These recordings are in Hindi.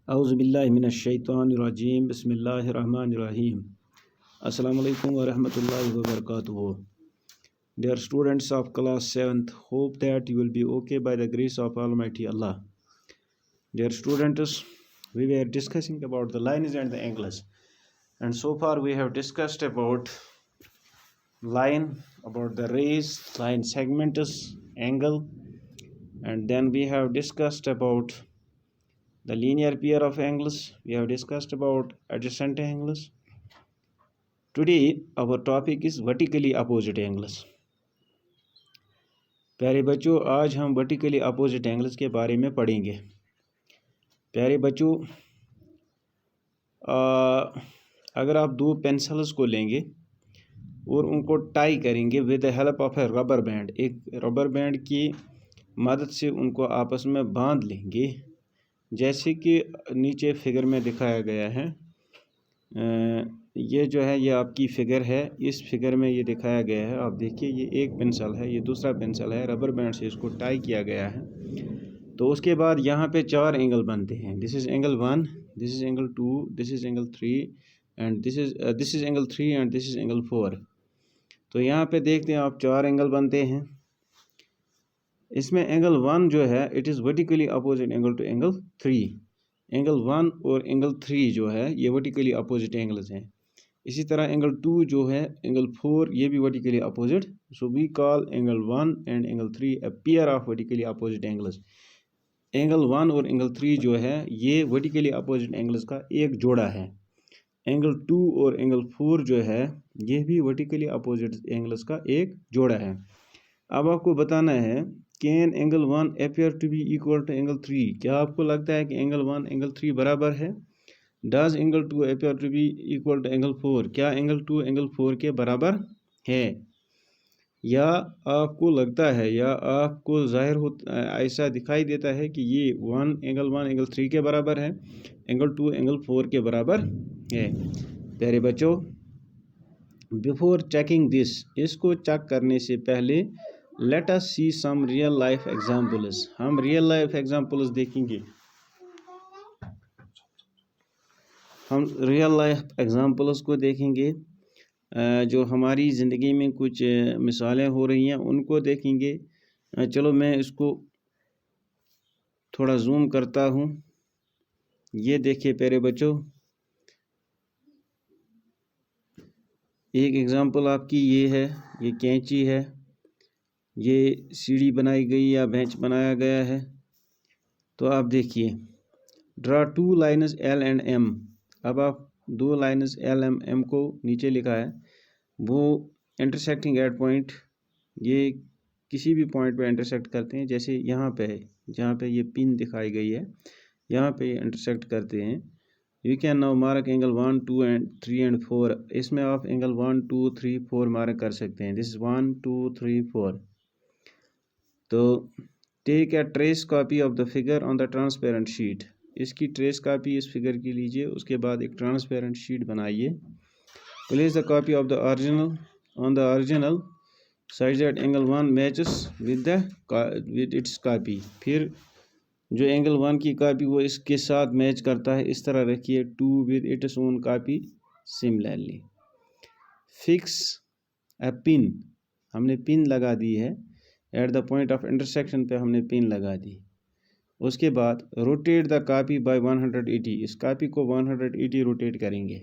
औज़ुबिल्लाहिमिनश्शैतानिर्रजीम बिस्मिल्लाहिर्रहमानिर्रहीम अस्सलामु अलैकुम व रहमतुल्लाहि व बरकातुहू। Dear students of class 7th, hope that you will be okay by the grace of Almighty Allah. Dear students, we were discussing about the lines and the angles, and so far we have discussed about line, about the rays, line segments, angle, and then we have discussed about the linear pair of angles. We have discussed about adjacent angles. Today our topic is vertically opposite angles. प्यारे बच्चों, आज हम वर्टिकली अपोजिट एंगल्स के बारे में पढ़ेंगे। प्यारे बच्चों, अगर आप दो पेंसिल्स को लेंगे और उनको टाई करेंगे with the help of A rubber band, एक रबर बैंड की मदद से उनको आपस में बांध लेंगे, जैसे कि नीचे फिगर में दिखाया गया है। ये जो है ये आपकी फिगर है, इस फिगर में ये दिखाया गया है। आप देखिए, ये एक पेंसिल है, ये दूसरा पेंसिल है, रबर बैंड से इसको टाई किया गया है। तो उसके बाद यहाँ पे चार एंगल बनते हैं। This is angle 1, this is angle 2, this is angle 3 and this is angle 3 and this is angle 4। तो यहाँ पे देखते हैं आप, चार एंगल बनते हैं। इसमें एंगल 1 जो है it is vertically opposite angle to angle 3। Angle 1 और एंगल 3 जो है ये वर्टिकली अपोजिट एंगल्स हैं। इसी तरह एंगल 2 जो है, एंगल 4, ये भी vertically opposite. So we call angle 1 and angle 3 a pair of vertically opposite angles. Angle 1 और एंगल 3 जो है ये वर्टिकली अपोजिट एंगल्स का एक जोड़ा है। एंगल 2 और एंगल 4 जो है ये भी वर्टिकली अपोजिट एंगल्स का एक जोड़ा है। अब आपको बताना है, can angle 1 appear to be equal to angle 3? क्या आपको लगता है कि एंगल 1 एंगल 3 बराबर है? Does angle 2 appear to be equal to angle 4? क्या एंगल 2 एंगल 4 के बराबर है? या आपको लगता है, या आपको जाहिर हो ऐसा दिखाई देता है कि ये एंगल 1 एंगल 3 के बराबर है, एंगल 2 एंगल 4 के बराबर है। प्यारे बच्चों, बिफोर चेकिंग दिस, इसको चेक करने से पहले लेट अस सी सम रियल लाइफ एग्जांपल्स। हम रियल लाइफ एग्जांपल्स देखेंगे। हम रियल लाइफ एग्जांपल्स को देखेंगे, जो हमारी ज़िंदगी में कुछ मिसालें हो रही हैं उनको देखेंगे। चलो मैं इसको थोड़ा जूम करता हूँ। ये देखिए प्यारे बच्चों, एक एग्जांपल आपकी ये है, ये कैंची है, ये सीढ़ी बनाई गई या बेंच बनाया गया है। तो आप देखिए, draw 2 lines L and M. अब आप 2 लाइन्स एल एम एम को नीचे लिखा है, वो इंटरसेक्टिंग एट पॉइंट, ये किसी भी पॉइंट पे इंटरसेक्ट करते हैं। जैसे यहाँ पे है, जहाँ पे ये पिन दिखाई गई है, यहाँ पे इंटरसेक्ट करते हैं। You can now mark angle 1, 2 and 3 and 4। इसमें आप एंगल 1, 2, 3, 4 मार्क कर सकते हैं। This is 1, 2, 3, 4। तो take a trace copy of the figure on the transparent sheet. इसकी ट्रेस कॉपी इस फिगर की लीजिए, उसके बाद एक ट्रांसपेरेंट शीट बनाइए। Place the copy of the original on the original such that angle 1 matches with its copy। फिर जो एंगल 1 की कॉपी वो इसके साथ मैच करता है, इस तरह रखिए। 2 with its own copy similarly। Fix a pin, हमने पिन लगा दी है at the point of intersection पे, हमने पिन लगा दी। उसके बाद रोटेट द कॉपी बाय 180। इस कॉपी को 180 रोटेट करेंगे।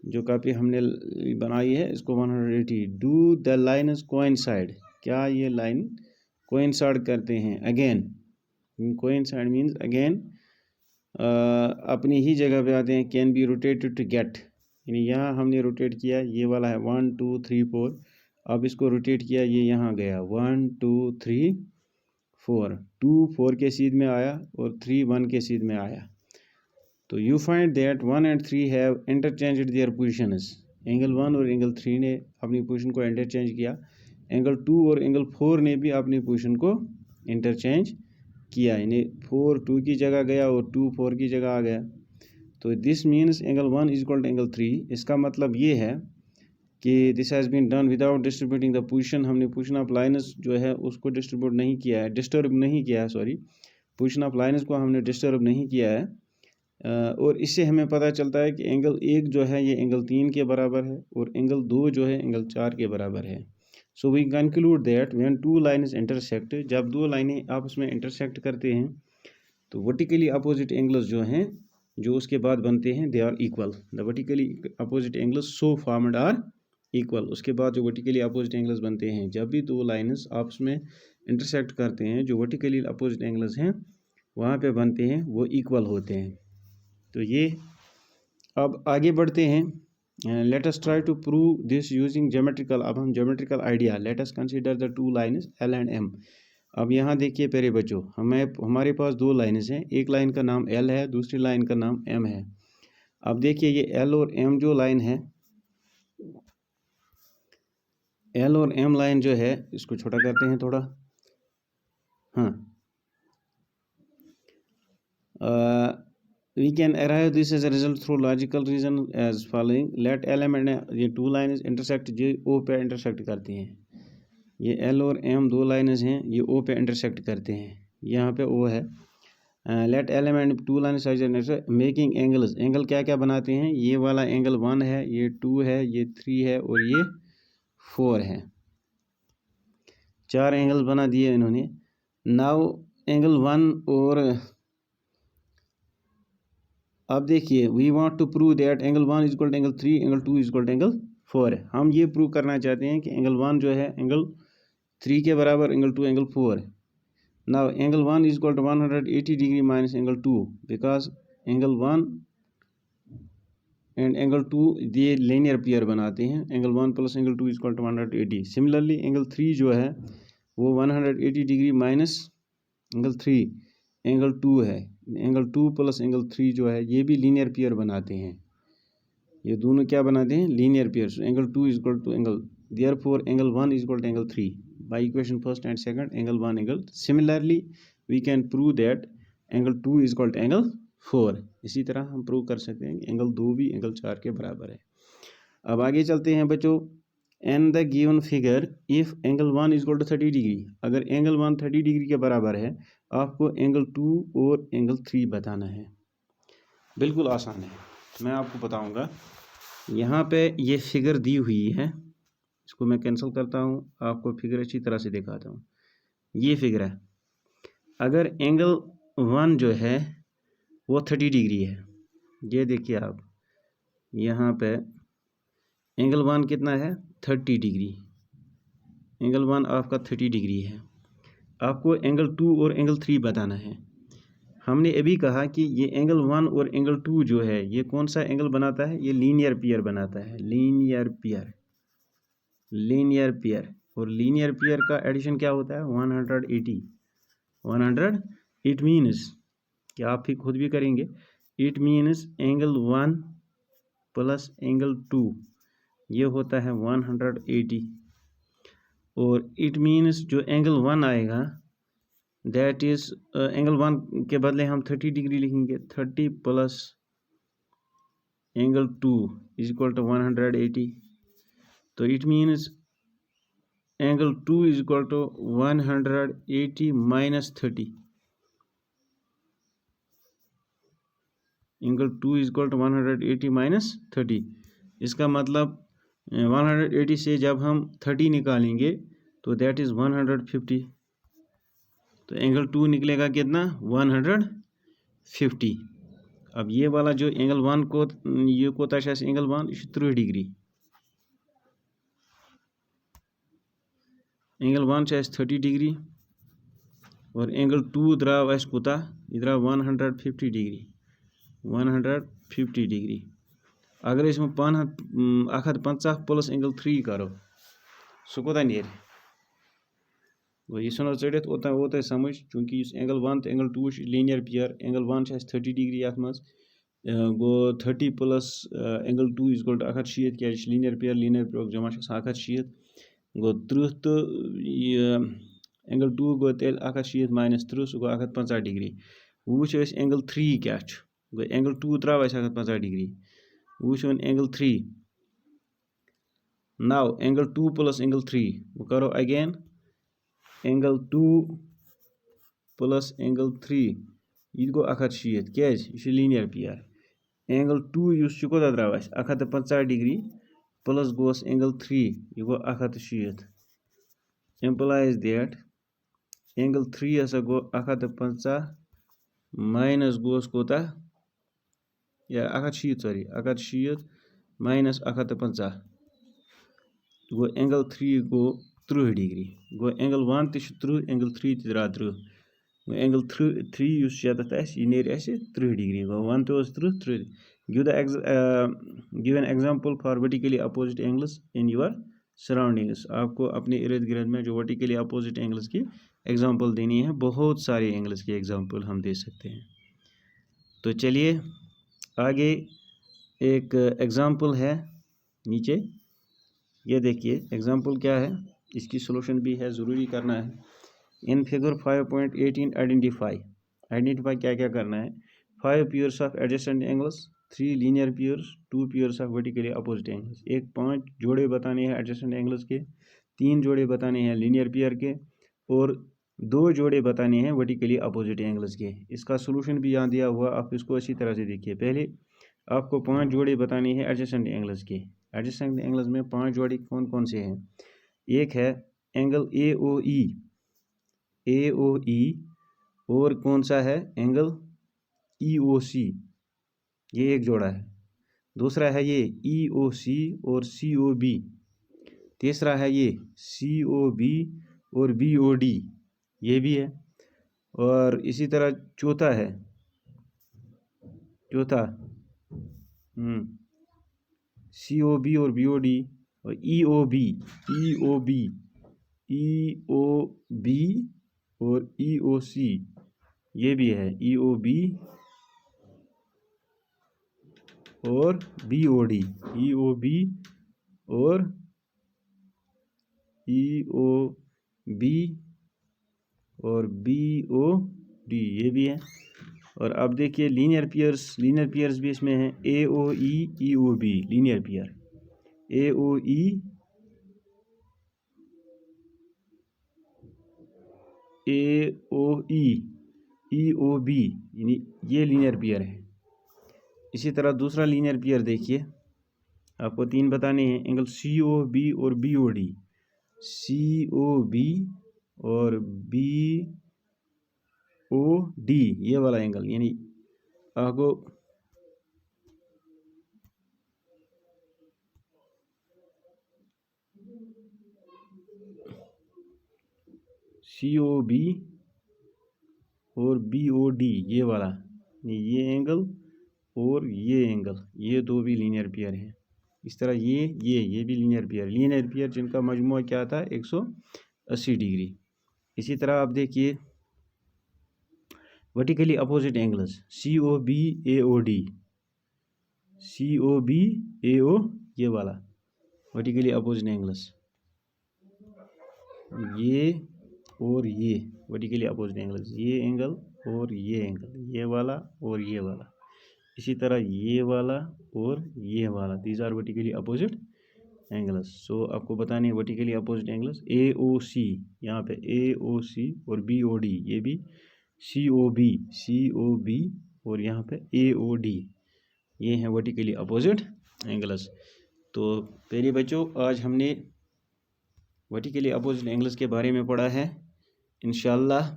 जो कॉपी हमने बनाई है इसको 180। Do the lines coincide. क्या ये लाइन कोइंसाइड करते हैं? अगेन, कोइंसाइड मीन्स अगेन अपनी ही जगह पे आते हैं। Can be rotated to get, यानी यहाँ हमने रोटेट किया, ये वाला है 1, 2, 3, 4। अब इसको रोटेट किया, ये यहाँ गया 1, 2, 3, 4। 2 4 के सीध में आया और 3 1 के सीध में आया। तो you find that 1 and 3 have interchanged their positions. Angle 1 और एंगल 3 ने अपनी पोजीशन को इंटरचेंज किया। एंगल 2 और एंगल 4 ने भी अपनी पोजीशन को इंटरचेंज किया, यानी 4 2 की जगह गया और 2 4 की जगह आ गया। तो this means angle 1 is equal to angle 3। इसका मतलब ये है कि this has been done without distributing the position. हमने पोजीशन ऑफ लाइन्स जो है उसको डिस्ट्रीब्यूट नहीं किया है, डिस्टर्ब नहीं किया है, सॉरी। पोजीशन ऑफ लाइन्स को हमने डिस्टर्ब नहीं किया है। और इससे हमें पता चलता है कि एंगल 1 जो है ये एंगल 3 के बराबर है और एंगल 2 जो है एंगल 4 के बराबर है। So we conclude that when two lines intersect, जब दो लाइनें आपस में इंटरसेक्ट करते हैं तो वर्टिकली अपोजिट एंगल्स जो हैं जो उसके बाद बनते हैं they are equal. The vertically opposite angles so formed are equal. उसके बाद जो वर्टिकली अपोजिट एंगल्स बनते हैं, जब भी दो लाइन्स आपस में इंटरसेक्ट करते हैं, जो वर्टिकली अपोजिट एंगल्स हैं वहाँ पे बनते हैं, वो इक्वल होते हैं। तो ये अब आगे बढ़ते हैं। Let us try to prove this using geometrical. अब हम geometrical idea, let us consider the two lines L and M. अब यहाँ देखिए प्यारे बच्चों, हमारे पास दो लाइन्स हैं, एक लाइन का नाम एल है, दूसरी लाइन का नाम एम है। अब देखिए ये एल और एम जो लाइन है, एल और एम लाइन जो है, इसको छोटा करते हैं थोड़ा। हाँ, we can arrive this as a result through logical reason as following. Let L M and ये टू लाइन्स इंटरसेक्ट, जो O पे इंटरसेक्ट करती हैं। ये L और M दो लाइन्स हैं, ये O पे इंटरसेक्ट करते हैं, यहाँ पे O है। Let L M and two lines making angles, angle क्या क्या बनाते हैं, ये वाला एंगल 1 है, ये 2 है, ये 3 है और ये 4 है। 4 एंगल बना दिए इन्होंने। नाउ एंगल 1 और अब देखिए we want to prove that angle 1 is equal to angle 3, angle 2 is equal to angle 4 है। हम ये प्रूव करना चाहते हैं कि एंगल 1 जो है एंगल 3 के बराबर, एंगल 2 एंगल 4 है। Now angle 1 is equal to 180 degree minus angle 2, because angle 1 and angle 2 ये लीनियर पेयर बनाते हैं। Angle 1 plus angle 2 is equal to 180। Similarly angle 3 जो है वो 180 डिग्री माइनस एंगल 3 एंगल 2 है। एंगल 2 प्लस एंगल 3 जो है ये भी लीनियर पेयर बनाते हैं। ये दोनों क्या बनाते हैं, linear pair. Angle 2 is equal to angle, therefore angle 1 is equal to angle 3 by equation first and second, angle 1 angle. Similarly we can prove that angle 2 is equal to angle 4। इसी तरह हम प्रूव कर सकते हैं कि एंगल 2 भी एंगल 4 के बराबर है। अब आगे चलते हैं बच्चों। In the given figure if angle 1 is equal to 30 degree, अगर एंगल 1 30 डिग्री के बराबर है, आपको एंगल 2 और एंगल 3 बताना है। बिल्कुल आसान है, मैं आपको बताऊंगा। यहाँ पे ये फिगर दी हुई है, इसको मैं कैंसिल करता हूँ, आपको फिगर अच्छी तरह से दिखाता हूँ। ये फिगर है, अगर एंगल 1 जो है वो 30 डिग्री है, ये देखिए आप, यहाँ पे एंगल 1 कितना है 30 डिग्री, एंगल 1 आपका 30 डिग्री है। आपको एंगल 2 और एंगल 3 बताना है। हमने अभी कहा कि ये एंगल 1 और एंगल 2 जो है ये कौन सा एंगल बनाता है, ये लीनियर पेयर बनाता है, लीनियर पेयर, लीनियर पेयर। और लीनियर पेयर का एडिशन क्या होता है 180, 100। इट मीन्स कि आप भी खुद भी करेंगे, it means angle 1 plus angle 2 ये होता है 180। और इट मीन्स जो एंगल 1 आएगा दैट इज एंगल 1 के बदले हम 30 डिग्री लिखेंगे, 30 plus angle 2 is equal to 180। तो it means angle 2 is equal to 180 minus 30, angle 2 is equal to 180 minus 30। इसका मतलब 180 से जब हम 30 निकालेंगे तो दैट इज़ 150। तो एंगल 2 निकलेगा कितना 150। अब ये वाला जो एंगल 1 को ये कोता है एंगल 1 यह 30 डिग्री, एंगल 1 से 30 डिग्री और एंगल 2 द्राव अस कोता यह द्राव 150 डिग्री, 150 डिग्री। अगर इस 150 प्लस एंगल 3 करो सह कोता नेर, यह सन चढ़ित ओत समझ, चूंकि एंगल 1 तो angle 2 linear pair, angle 1 30 degree अत मज गो 30 plus angle 2 is equal to 160 क्या लीनियर पेयर, लीनियर पेयर जमा 160 गो 30 तो एंगल 2 गो तेल 160 माइनस 30 सह गो 150 डिग्री। वो एंगल 3 क्या गो, एंगल 2 त्रा 150 डिग्री, वो angle 3। Now angle 2 plus angle 3 वो करो अगेन, एंगल 2 प्लस एंगल 3 ये गो 160 क्या यह लीनियर पेयर एंगल 2 इस कोता द्राव 150 डिग्री प्लस गोस एंगल 3 यह गो 160 implies that एंगल 3 हसा गो 150 माइनस गोस कोता या 160 सॉरी 160 माइनस 150 गो एंगल 3 गो 30 डिग्री गो एंगल 1 तो 30 एंगल 3 तो द्रा 30 गो एंगल 3 इस यह नेर 30 डिग्री गो 1 तो 30 give an example for vertically opposite angles in your surroundings आपको अपने इर्द गिर्द में जो वर्टिकली अपोजिट एंगल्स की एग्जांपल देनी है बहुत सारे एंगल्स की एग्जांपल हम दे सकते हैं। तो चलिए आगे एक एग्जांपल है नीचे ये देखिए एग्जांपल क्या है इसकी सॉल्यूशन भी है ज़रूरी करना है। इन फिगर 5.18 आइडेंटिफाई क्या क्या करना है 5 pairs of adjacent angles 3 linear pairs 2 pairs of vertically opposite angles एक 5 जोड़े बताने हैं एडजेसेंट एंगल्स के 3 जोड़े बताने हैं लीनियर पेयर के और 2 जोड़े बताने हैं वर्टिकली अपोजिट एंगल्स के। इसका सोल्यूशन भी यहाँ दिया हुआ आप इसको अच्छी तरह से देखिए। पहले आपको 5 जोड़े बताने हैं एडजेसेंट एंगल्स के। एडजेसेंट एंगल्स में 5 जोड़े कौन कौन से हैं एक है एंगल AOE और कौन सा है एंगल EOC ये एक जोड़ा है। दूसरा है ये EOC और COB। तीसरा है ये COB और BOD ये भी है। और इसी तरह चौथा है COB और BOD और EOB और EOC ये भी है EOB और BOD और EOB और BOD ये भी है। और अब देखिए लीनियर पेयर्स भी इसमें हैं AOE EOB linear pair AOE EOB यानी ये लीनियर पेयर है। इसी तरह दूसरा लीनियर पेयर देखिए आपको 3 बताने हैं एंगल COB और BOD COB और BOD ये वाला एंगल यानी आपको COB और BOD ये वाला ये एंगल और ये एंगल ये दो भी लीनियर पेयर हैं। इस तरह ये भी लीनियर पेयर जिनका मजमूआ क्या था 180 डिग्री। इसी तरह आप देखिए vertically opposite angles COB AO ये वाला वर्टिकली अपोजिट एंगल्स ये और ये वर्टिकली अपोजिट एंगल्स ये एंगल और ये एंगल ये वाला और ये वाला। इसी तरह ये वाला और ये वाला these are vertically opposite angles. So आपको बताने हैं वर्टिकली अपोजिट एंगल्स AOC यहाँ पे AOC और BOD ये भी COB और यहाँ पे AOD ये हैं वर्टिकली अपोजिट एंगल्स। तो प्यारे बच्चों आज हमने वर्टिकली अपोजिट एंगल्स के बारे में पढ़ा है। इंशाअल्लाह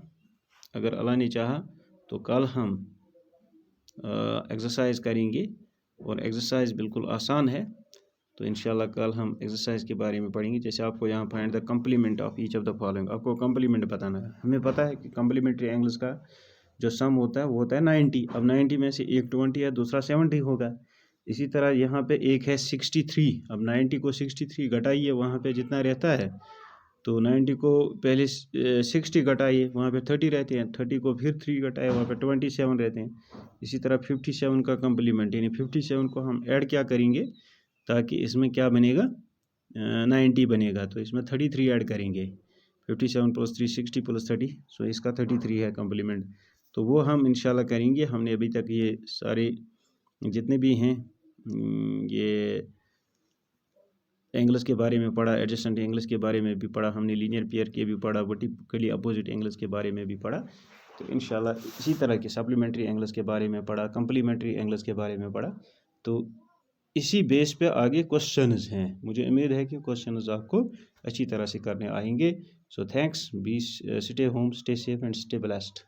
अगर अल्लाह ने चाहा तो कल हम एक्सरसाइज करेंगे और एक्सरसाइज बिल्कुल आसान है। तो इंशाल्लाह कल हम एक्सरसाइज के बारे में पढ़ेंगे। जैसे आपको यहाँ find the complement of each of the following आपको कम्प्लीमेंट बताना है। हमें पता है कि कम्प्लीमेंट्री एंगल्स का जो सम होता है वो होता है 90। अब 90 में से एक 20 है दूसरा 70 होगा। इसी तरह यहाँ पे एक है 63। अब 90 को 63 घटाइए वहाँ पे जितना रहता है तो 90 को पहले 60 घटाइए वहाँ पे 30 रहते हैं 30 को फिर 3 घटाए वहाँ पे 27 रहते हैं। इसी तरह 57 का कम्प्लीमेंट यानी 57 को हम ऐड क्या करेंगे ताकि इसमें क्या बनेगा 90 बनेगा। तो इसमें 33 ऐड करेंगे 57 प्लस 3 60 प्लस 30 सो इसका 33 है कम्प्लीमेंट। तो वो हम इंशाल्लाह करेंगे। हमने अभी तक ये सारे जितने भी हैं ये एंगल्स के बारे में पढ़ा एडजेसेंट एंगल्स के बारे में भी पढ़ा हमने लीनियर पेयर के भी पढ़ा वर्टिकली अपोजिट एंगल्स के बारे में भी पढ़ा। तो इंशाल्लाह इसी तरह के सप्लीमेंट्री एंगल्स के बारे में पढ़ा, कम्प्लीमेंट्री एंगल्स के बारे में पढ़ा। तो इसी बेस पे आगे क्वेश्चंस हैं, मुझे उम्मीद है कि क्वेश्चंस आपको अच्छी तरह से करने आएंगे। So thanks, be stay home, stay safe and stay blessed.